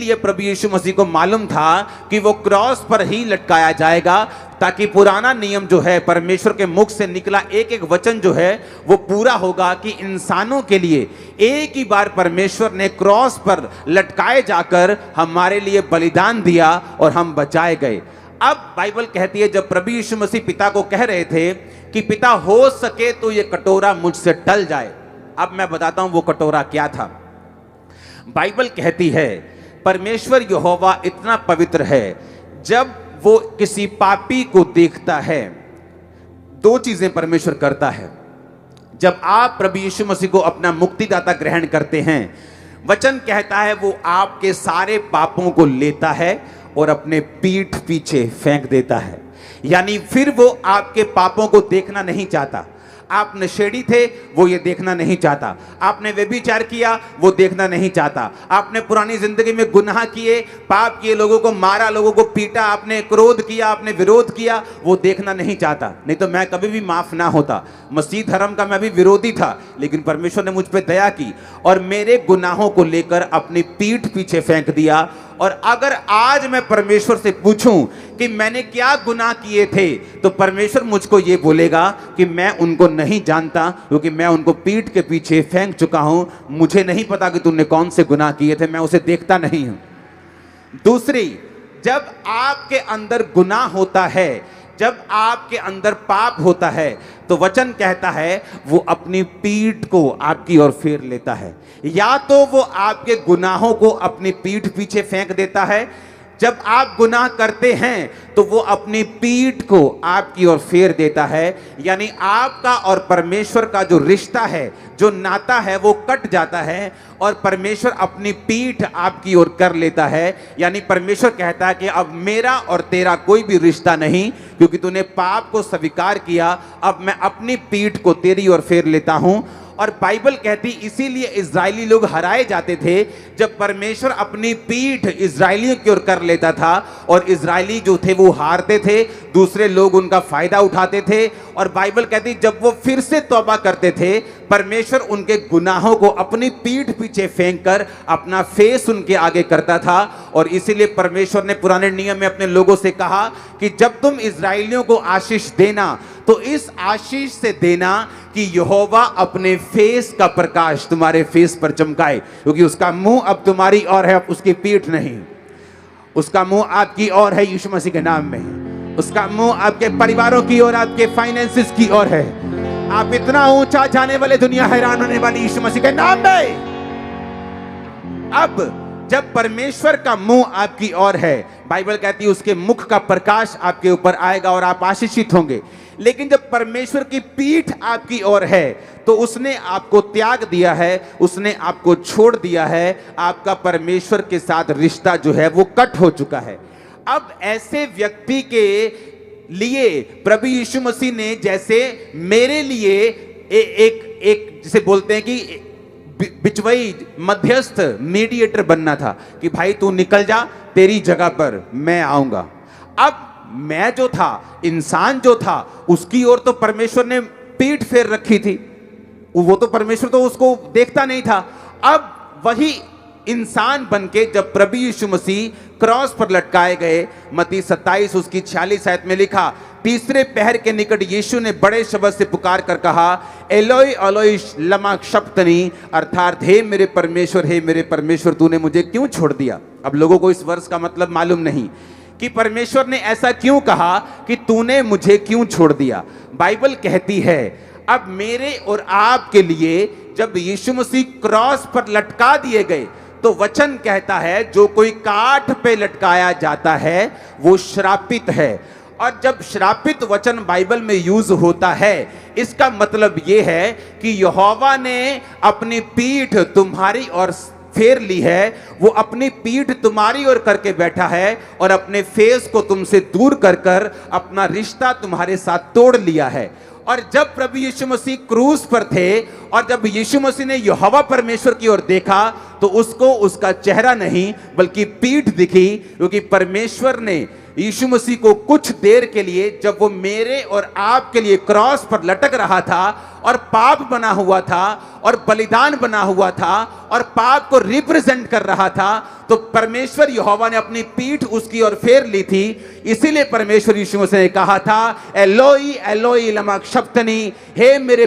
इसीलिए प्रभु यीशु मसीह को मालूम था कि वो क्रॉस पर ही लटकाया जाएगा, ताकि पुराना नियम जो है, परमेश्वर के मुख से निकला एक एक वचन जो है वो पूरा होगा कि इंसानों के लिए एक ही बार परमेश्वर ने क्रॉस पर लटकाए जाकर हमारे लिए बलिदान दिया और हम बचाए गए। अब बाइबल कहती है, जब प्रभु यीशु मसीह पिता को कह रहे थे कि पिता हो सके तो ये कटोरा मुझसे टल जाए, अब मैं बताता हूं वो कटोरा क्या था। बाइबल कहती है परमेश्वर यहोवा इतना पवित्र है, जब वो किसी पापी को देखता है, दो चीजें परमेश्वर करता है। जब आप प्रभु यीशु मसीह को अपना मुक्तिदाता ग्रहण करते हैं, वचन कहता है वो आपके सारे पापों को लेता है और अपने पीठ पीछे फेंक देता है। यानी फिर वो आपके पापों को देखना नहीं चाहता। आप नशेड़ी थे, वो ये देखना नहीं चाहता। आपने व्यभिचार किया, वो देखना नहीं चाहता। आपने पुरानी जिंदगी में गुनाह किए, पाप किए, लोगों को मारा, लोगों को पीटा, आपने क्रोध किया, आपने विरोध किया, वो देखना नहीं चाहता। नहीं तो मैं कभी भी माफ ना होता। मसीह धर्म का मैं भी विरोधी था, लेकिन परमेश्वर ने मुझ पर दया की और मेरे गुनाहों को लेकर अपनी पीठ पीछे फेंक दिया। और अगर आज मैं परमेश्वर से पूछूं कि मैंने क्या गुनाह किए थे, तो परमेश्वर मुझको ये बोलेगा कि मैं उनको नहीं जानता, क्योंकि मैं उनको पीठ के पीछे फेंक चुका हूं। मुझे नहीं पता कि तुमने कौन से गुनाह किए थे, मैं उसे देखता नहीं हूं। दूसरी, जब आपके अंदर गुनाह होता है, जब आपके अंदर पाप होता है, तो वचन कहता है वो अपनी पीठ को आपकी ओर फेर लेता है। या तो वो आपके गुनाहों को अपनी पीठ पीछे फेंक देता है, जब आप गुनाह करते हैं तो वो अपनी पीठ को आपकी ओर फेर देता है। यानी आपका और परमेश्वर का जो रिश्ता है, जो नाता है, वो कट जाता है और परमेश्वर अपनी पीठ आपकी ओर कर लेता है। यानी परमेश्वर कहता है कि अब मेरा और तेरा कोई भी रिश्ता नहीं, क्योंकि तूने पाप को स्वीकार किया, अब मैं अपनी पीठ को तेरी ओर फेर लेता हूं। और बाइबल कहती इसीलिए इजरायली लोग हराए जाते थे, जब परमेश्वर अपनी पीठ इजरायलियों की ओर कर लेता था और इजरायली जो थे वो हारते थे, दूसरे लोग उनका फायदा उठाते थे। और बाइबल कहती जब वो फिर से तौबा करते थे, परमेश्वर उनके गुनाहों को अपनी पीठ पीछे फेंक कर अपना फेस उनके आगे करता था। और इसीलिए परमेश्वर ने पुराने नियम में अपने लोगों से कहा कि जब तुम इजरायलियों को आशीष देना, तो इस आशीष से देना कि यहोवा अपने फेस का प्रकाश तुम्हारे फेस पर चमकाए, क्योंकि उसका मुंह अब तुम्हारी ओर है, उसकी पीठ नहीं। उसका मुंह आपकी ओर है यीशु मसीह के नाम में। उसका मुंह आपके परिवारों की ओर, आपके फाइनेंसेस की ओर है। आप इतना ऊंचा जाने वाले, दुनिया हैरान होने वाली यीशु मसीह के नाम में। अब जब परमेश्वर का मुंह आपकी ओर है, बाइबल कहती है उसके मुख का प्रकाश आपके ऊपर आएगा और आप आशीषित होंगे। लेकिन जब परमेश्वर की पीठ आपकी ओर है, तो उसने आपको त्याग दिया है, उसने आपको छोड़ दिया है। आपका परमेश्वर के साथ रिश्ता जो है वो कट हो चुका है। अब ऐसे व्यक्ति के लिए प्रभु यीशु मसीह ने, जैसे मेरे लिए एक जिसे बोलते हैं कि बिचवई, मध्यस्थ, मीडिएटर बनना था कि भाई तू निकल जा, तेरी जगह पर मैं आऊंगा। अब मैं जो था, इंसान जो था, उसकी ओर तो परमेश्वर ने पीठ फेर रखी थी, वो तो परमेश्वर तो उसको देखता नहीं था। अब वही इंसान बनके जब प्रभु यीशु मसीह क्रॉस पर लटकाए गए, मत्ती 27 उसकी 46 आयत में लिखा, तीसरे पहर के निकट यीशु ने बड़े शब्द से पुकार कर कहा, एलोई एलोई लमा शब्तनी, अर्थात हे मेरे परमेश्वर तूने मुझे क्यों छोड़ दिया। अब लोगों को इस वर्ष का मतलब मालूम नहीं कि परमेश्वर ने ऐसा क्यों कहा कि तूने मुझे क्यों छोड़ दिया। बाइबल कहती है अब मेरे और आपके लिए जब यीशु मसीह क्रॉस पर लटका दिए गए, तो वचन कहता है जो कोई काठ पे लटकाया जाता है वो श्रापित है। और जब श्रापित वचन बाइबल में यूज होता है, इसका मतलब यह है कि यहोवा ने अपनी पीठ तुम्हारी ओर फेर ली है, वो अपनी पीठ तुम्हारी ओर करके बैठा है और अपने फेस को तुमसे दूर कर कर अपना रिश्ता तुम्हारे साथ तोड़ लिया है। और जब प्रभु यीशु मसीह क्रूस पर थे और जब यीशु मसीह ने यहोवा परमेश्वर की ओर देखा, तो उसको उसका चेहरा नहीं बल्कि पीठ दिखी, क्योंकि परमेश्वर ने यीशु मसीह को कुछ देर के लिए, जब वो मेरे और आपके लिए क्रॉस पर लटक रहा था और पाप बना हुआ था और बलिदान बना हुआ था और पाप को रिप्रेजेंट कर रहा था, तो परमेश्वर यहोवा ने अपनी पीठ उसकी ओर फेर ली थी। इसीलिए परमेश्वर यीशु मसीह ने कहा था, एलोई एलोई लमा शब्तनी, हे मेरे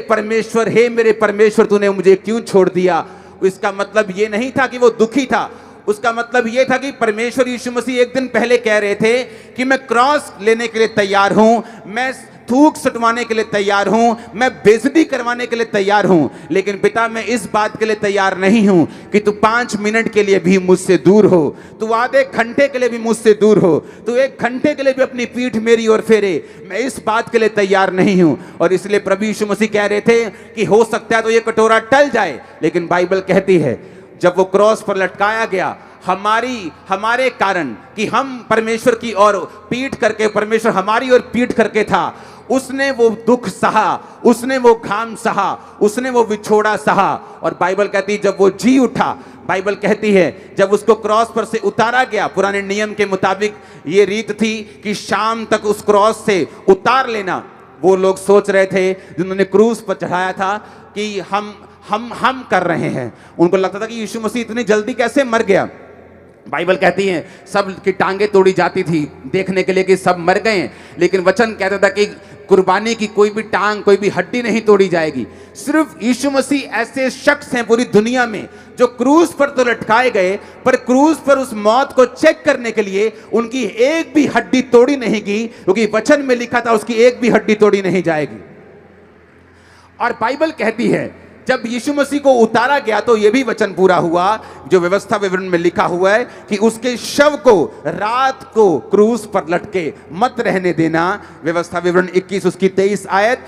परमेश्वर तूने मुझे क्यों छोड़ दिया। इसका मतलब ये नहीं था कि वो दुखी था, उसका मतलब यह था कि परमेश्वर यीशु मसीह एक दिन पहले कह रहे थे कि मैं क्रॉस लेने के लिए तैयार हूं, मैं थूक सटवाने के लिए तैयार हूं, मैं बेइज्जती करवाने के लिए तैयार हूं, लेकिन पिता मैं इस बात के लिए तैयार नहीं हूं कि तू 5 मिनट के लिए भी मुझसे दूर हो, तू आधे घंटे के लिए भी मुझसे दूर हो, तू 1 घंटे के लिए भी अपनी पीठ मेरी ओर फेरे, मैं इस बात के लिए तैयार नहीं हूं। और इसलिए प्रभु यीशु मसीह कह रहे थे कि हो सकता है तो ये कटोरा टल जाए, लेकिन बाइबल कहती है जब वो क्रॉस पर लटकाया गया हमारे कारण, कि हम परमेश्वर की ओर पीठ करके, परमेश्वर हमारी ओर पीठ करके था, उसने वो दुख सहा, उसने वो घाम सहा, उसने वो विछोड़ा सहा। और बाइबल कहती है जब वो जी उठा, बाइबल कहती है जब उसको क्रॉस पर से उतारा गया, पुराने नियम के मुताबिक ये रीत थी कि शाम तक उस क्रॉस से उतार लेना। वो लोग सोच रहे थे जिन्होंने क्रूस पर चढ़ाया था कि हम कर रहे हैं, उनको लगता था कि यीशु मसीह इतनी जल्दी कैसे मर गया। बाइबल कहती है सब की टांगे तोड़ी जाती थी देखने के लिए कि सब मर गए, लेकिन वचन कहता था कि कुर्बानी की कोई भी टांग, कोई भी हड्डी नहीं तोड़ी जाएगी। सिर्फ यीशु मसीह ऐसे शख्स हैं पूरी दुनिया में जो क्रूस पर तो लटकाए गए, पर क्रूस पर उस मौत को चेक करने के लिए उनकी एक भी हड्डी तोड़ी नहीं गई, क्योंकि वचन में लिखा था उसकी एक भी हड्डी तोड़ी नहीं जाएगी। और बाइबल कहती है जब यीशु मसीह को उतारा गया तो यह भी वचन पूरा हुआ जो व्यवस्था विवरण में लिखा हुआ है कि उसके शव को रात को क्रूस पर लटके मत रहने देना। व्यवस्था विवरण 21 उसकी 23 आयत।